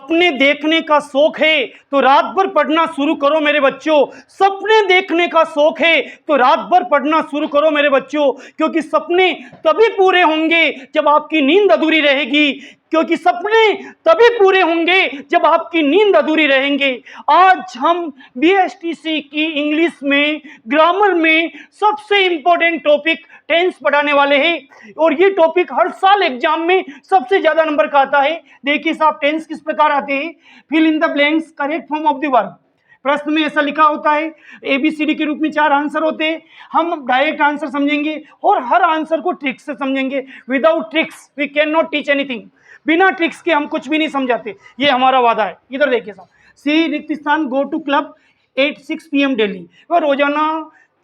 सपने देखने का शौक है तो रात भर पढ़ना शुरू करो मेरे बच्चों। सपने देखने का शौक है तो रात भर पढ़ना शुरू करो मेरे बच्चों, क्योंकि सपने तभी पूरे होंगे जब आपकी नींद अधूरी रहेगी। क्योंकि सपने तभी पूरे होंगे जब आपकी नींद अधूरी रहेंगे। आज हम बीएसटीसी की इंग्लिश में, ग्रामर में सबसे इंपॉर्टेंट टॉपिक टेंस पढ़ाने वाले हैं, और ये टॉपिक हर साल एग्जाम में सबसे ज्यादा नंबर का आता है। देखिए साहब, टेंस किस प्रकार आते हैं। Fill in the blanks, correct form of the verb. प्रश्न में ऐसा लिखा होता है, एबीसीडी के रूप में 4 आंसर होते हैं। हम डायरेक्ट आंसर समझेंगे और हर आंसर को ट्रिक्स से समझेंगे। Without tricks we can not teach anything. बिना ट्रिक्स के हम कुछ भी नहीं समझाते, ये हमारा वादा है। इधर देखिए साहब, सी रिक्त स्थान go to club at 6 PM daily. वह रोजाना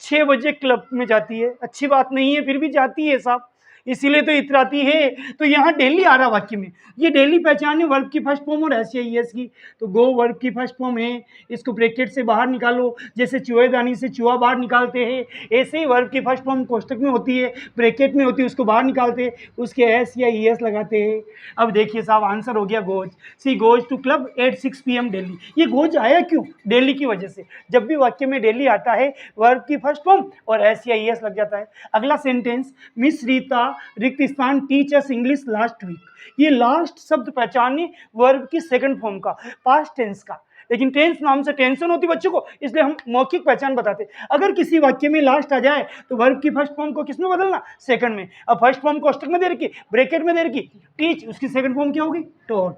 6 बजे क्लब में जाती है। अच्छी बात नहीं है, फिर भी जाती है साहब, इसीलिए तो इतराती है। तो यहाँ डेली आ रहा वाक्य में, ये डेली पहचान है वर्ब की फर्स्ट फॉर्म और एस की। तो गो वर्ब की फर्स्ट फॉर्म है, इसको ब्रैकेट से बाहर निकालो। जैसे चूहेदानी से चूहा बाहर निकालते हैं, ऐसे ही वर्ब की फर्स्ट फॉर्म कोष्टक में होती है, ब्रैकेट में होती है, उसको बाहर निकालते हैं, उसके एस या ई एस लगाते हैं। अब देखिए साहब, आंसर हो गया goes. She goes to club at 6 PM daily. ये गोज आया क्यों? डेली की वजह से। जब भी वाक्य में डेली आता है, वर्ब की फर्स्ट फॉर्म और एस या ई एस लग जाता है। अगला सेंटेंस, मिस रीता रिक्त स्थान teach us English last week. ये लास्ट शब्द पहचाने वर्ब की सेकंड फॉर्म का, पास्ट टेंस का। लेकिन टेंस नाम से टेंशन होती बच्चों को, इसलिए हम मौखिक पहचान बताते। अगर किसी वाक्य में लास्ट आ जाए तो वर्ब की फर्स्ट फॉर्म को किसमें बदलना? सेकंड में। अब फर्स्ट फॉर्म कोष्टक में दे रखी, ब्रैकेट में दे रखी, टीच, उसकी सेकंड फॉर्म क्या होगी? Taught,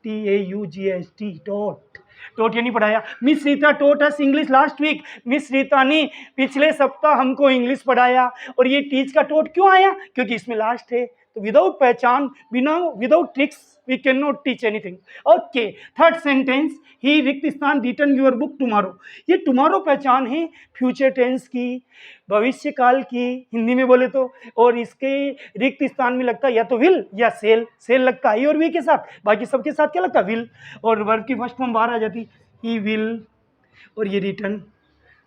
TAUGHT, taught. टोट यानी पढ़ाया। Miss Rita taught us English last week. Miss Rita ने पिछले सप्ताह हमको इंग्लिश पढ़ाया। और ये टीच का टोट क्यों आया? क्योंकि इसमें लास्ट है। तो विदाउट पहचान, बिना without tricks we can not teach anything. Okay, third sentence, he रिक्त स्थान रिटर्न योर बुक टुमारो। ये टुमारो पहचान है फ्यूचर टेंस की, भविष्य काल की, हिंदी में बोले तो। और इसके रिक्त स्थान में लगता है या तो विल या सेल। सेल लगता है आई और वी के साथ, बाकी सबके साथ क्या लगता है? विल। और वर्ब की फर्स्ट फॉर्म बाहर आ जाती, ही विल, और ये रिटर्न।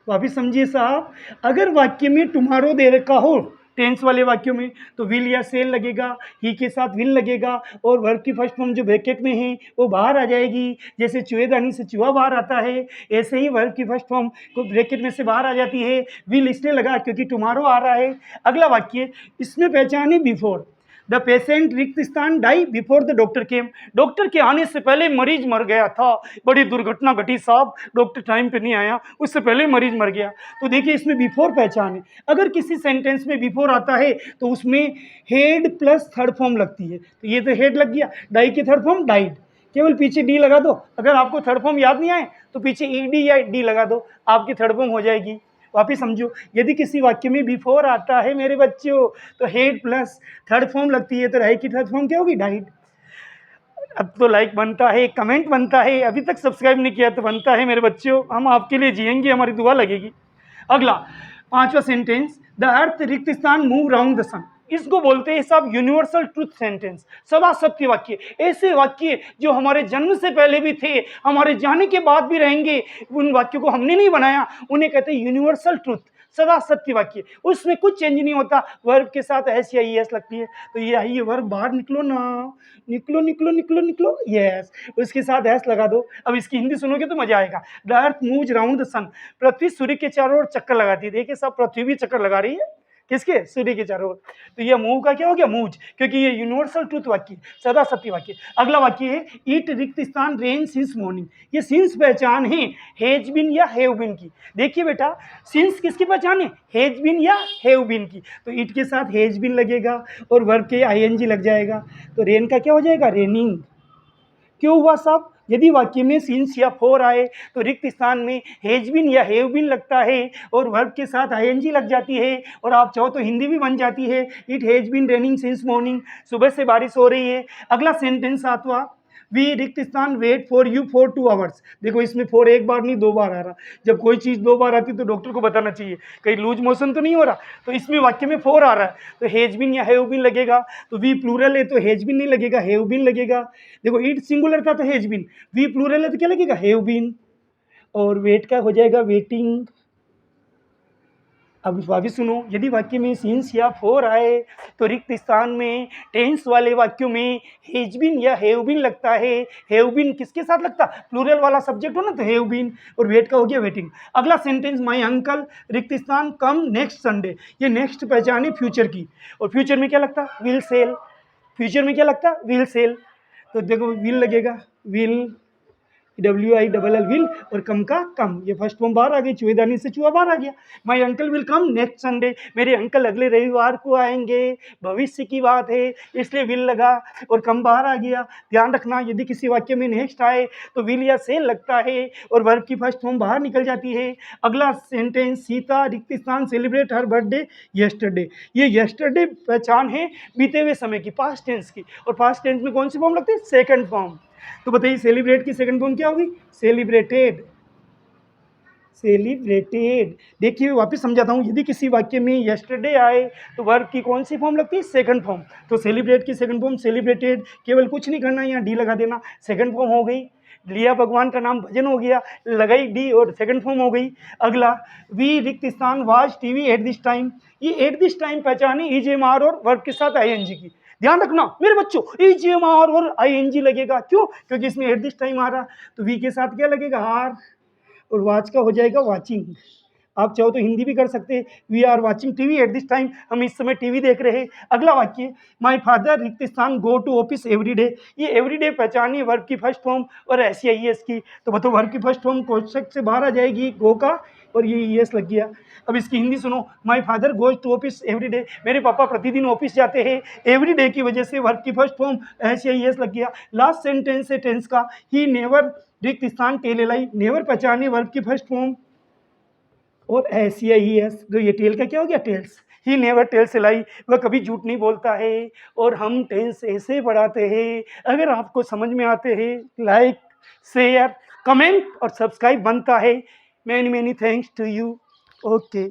वापिस समझिए साहब, अगर वाक्य में टुमारो दे रखा हो टेंस वाले वाक्यों में, तो विल या सेल लगेगा, ही के साथ विल लगेगा, और वर्ब की फर्स्ट फॉर्म जो ब्रैकेट में है वो बाहर आ जाएगी। जैसे चूहेदानी से चूहा बाहर आता है, ऐसे ही वर्ब की फर्स्ट फॉर्म को ब्रैकेट में से बाहर आ जाती है। विल इसलिए लगा क्योंकि टुमारो आ रहा है। अगला वाक्य, इसमें पहचान है बिफोर। द पेशेंट रिक्त स्थान die before the doctor came. Doctor के आने से पहले मरीज मर गया था। बड़ी दुर्घटना घटी साहब, डॉक्टर टाइम पे नहीं आया, उससे पहले मरीज मर गया। तो देखिए इसमें बिफोर पहचान है। अगर किसी सेंटेंस में बिफोर आता है तो उसमें हेड प्लस थर्ड फॉर्म लगती है। तो ये तो हेड लग गया, डाई की थर्ड फॉर्म डाइड, केवल पीछे डी लगा दो। अगर आपको थर्ड फॉर्म याद नहीं आए तो पीछे ईडी या डी लगा दो, आपकी थर्ड फॉर्म हो जाएगी। वापिस समझो, यदि किसी वाक्य में बिफोर आता है मेरे बच्चों तो हेड प्लस थर्ड फॉर्म लगती है। तो राइट की थर्ड फॉर्म क्या होगी? डाइड। अब तो लाइक बनता है, कमेंट बनता है, अभी तक सब्सक्राइब नहीं किया तो बनता है मेरे बच्चों। हम आपके लिए जिएंगे, हमारी दुआ लगेगी। अगला पांचवा सेंटेंस, द अर्थ रिक्त स्थान मूव राउंड द सन। इसको बोलते हैं साहब यूनिवर्सल ट्रूथ सेंटेंस, सदा सत्य वाक्य। ऐसे वाक्य जो हमारे जन्म से पहले भी थे, हमारे जाने के बाद भी रहेंगे। उन वाक्यों को हमने नहीं बनाया, उन्हें कहते हैं यूनिवर्सल ट्रूथ, सदा सत्य वाक्य। उसमें कुछ चेंज नहीं होता, वर्ब के साथ एस या ई एस लगती है। तो ये आइए वर्ब बाहर निकलो ना, निकलो निकलो निकलो निकलो, यस, उसके साथ एस लगा दो। अब इसकी हिंदी सुनोगे तो मजा आएगा। The earth moves round the sun. पृथ्वी सूर्य के चारों ओर चक्कर लगाती है। देखिए सब, पृथ्वी भी चक्कर लगा रही है, किसके? सूर्य के चारों ओर। तो ये मूव का क्या हो गया? मूव, क्योंकि ये यूनिवर्सल ट्रूथ वाक्य, सदा सत्य वाक्य। अगला वाक्य है, ईट रिक्त स्थान रेन सिंस मॉर्निंग। ये सिंस पहचान है हैज बीन या हैव बीन की। देखिए बेटा, सिंस किसकी पहचान है? हैज बीन या हैव बीन की। तो ईट के साथ हैज बीन लगेगा और वर्ब के आईएनजी लग जाएगा। तो रेन का क्या हो जाएगा? रेनिंग। क्यों हुआ साहब? यदि वाक्य में सिंस या फोर आए तो रिक्त स्थान में हैज बीन या हैव बीन लगता है और वर्ब के साथ आईएनजी लग जाती है। और आप चाहो तो हिंदी भी बन जाती है, it has been raining since morning. सुबह से बारिश हो रही है। अगला सेंटेंस सातवां, वी रिक्त स्थान wait for you for 2 hours. देखो इसमें फॉर एक बार नहीं 2 बार आ रहा। जब कोई चीज़ 2 बार आती तो डॉक्टर को बताना चाहिए कहीं लूज मोशन तो नहीं हो रहा। तो इसमें वाक्य में फॉर आ रहा है तो हैज बीन या हैव बीन लगेगा। तो वी प्लूरल है तो हैज बीन नहीं लगेगा, हैव बीन लगेगा। देखो ईट सिंगुलर था तो हैज बीन, वी प्लूरल है तो क्या लगेगा? Have been. और वेट का हो जाएगा वेटिंग। अब वापिस सुनो, यदि वाक्य में सिंस या फॉर आए तो रिक्त स्थान में टेंस वाले वाक्यों में हैज बीन या हैव बीन लगता है। हैव बीन किसके साथ लगता, प्लूरल वाला सब्जेक्ट हो ना तो हैव बीन, और वेट का हो गया वेटिंग। अगला सेंटेंस, माई अंकल रिक्त स्थान कम नेक्स्ट संडे, ये नेक्स्ट पहचाने फ्यूचर की, और फ्यूचर में क्या लगता, विल सेल। फ्यूचर में क्या लगता, विल सेल, तो देखो विल लगेगा, विल WILL विल, और कम का कम, ये फर्स्ट फॉर्म बाहर आ गई, चूहेदानी से चूहा बाहर आ गया। My uncle will come next Sunday, मेरे अंकल अगले रविवार को आएंगे, भविष्य की बात है इसलिए विल लगा और कम बाहर आ गया। ध्यान रखना, यदि किसी वाक्य में नेक्स्ट आए तो विल या सेल लगता है और वर्ब की फर्स्ट फॉर्म बाहर निकल जाती है। अगला सेंटेंस, सीता रिक्त स्थान सेलिब्रेट हर बर्थडे येस्टरडे, ये येस्टरडे पहचान है बीते हुए समय की, पास्ट टेंस की, और पास्ट टेंस में कौन सी फॉर्म लगती है, सेकंड फॉर्म। तो बताइए सेलिब्रेट की सेकंड फॉर्म क्या होगी, सेलिब्रेटेड। सेलिब्रेटेड, देखिए वापस समझाता हूँ, यदि किसी वाक्य में येस्टरडे आए तो वर्ब की कौन सी फॉर्म लगती है, सेकंड फॉर्म। तो सेलिब्रेट की सेकंड फॉर्म सेलिब्रेटेड, केवल कुछ नहीं करना, यहाँ डी लगा देना, सेकंड फॉर्म हो गई। लिया भगवान का नाम भजन हो गया, लगाई डी और सेकंड फॉर्म हो गई। अगला, वी रिक्त स्थान was TV at this time, ये एट दिस टाइम पहचाने EJMR और वर्ब के साथ ING की। ध्यान रखना मेरे बच्चों, EJMR और ING लगेगा, क्यों, क्योंकि इसमें एट दिस टाइम आ रहा, तो वी के साथ क्या लगेगा, आर, और वाच का हो जाएगा वाचिंग। आप चाहो तो हिंदी भी कर सकते हैं, we are watching TV at this time, हम इस समय टीवी देख रहे हैं। अगला वाक्य, माई फादर रिक्त स्थान गो टू ऑफिस एवरीडे, ये एवरीडे पहचानिए वर्ब की फर्स्ट फॉर्म और SEIS की, तो बताओ वर्ब की फर्स्ट फॉर्म कोष्ठक से बाहर आ जाएगी गो का, और ये ES लग गया। अब इसकी हिंदी सुनो, my father goes to office everyday, मेरे पापा प्रतिदिन ऑफिस जाते हैं, एवरीडे की वजह से वर्ब की फर्स्ट फॉर्म SEIS लग गया। लास्ट सेंटेंस है टेंस का, ही नेवर रिक्त स्थान टेल एलाई, नेवर पहचानिए वर्ब की फर्स्ट फॉर्म और SEIS, जो ये टेल का क्या हो गया, tells. He never tells a lie, वह कभी झूठ नहीं बोलता है, और हम टेंस ऐसे पढ़ाते हैं। अगर आपको समझ में आते हैं, लाइक शेयर कमेंट और सब्सक्राइब बनता है। Many many thanks to you. Okay.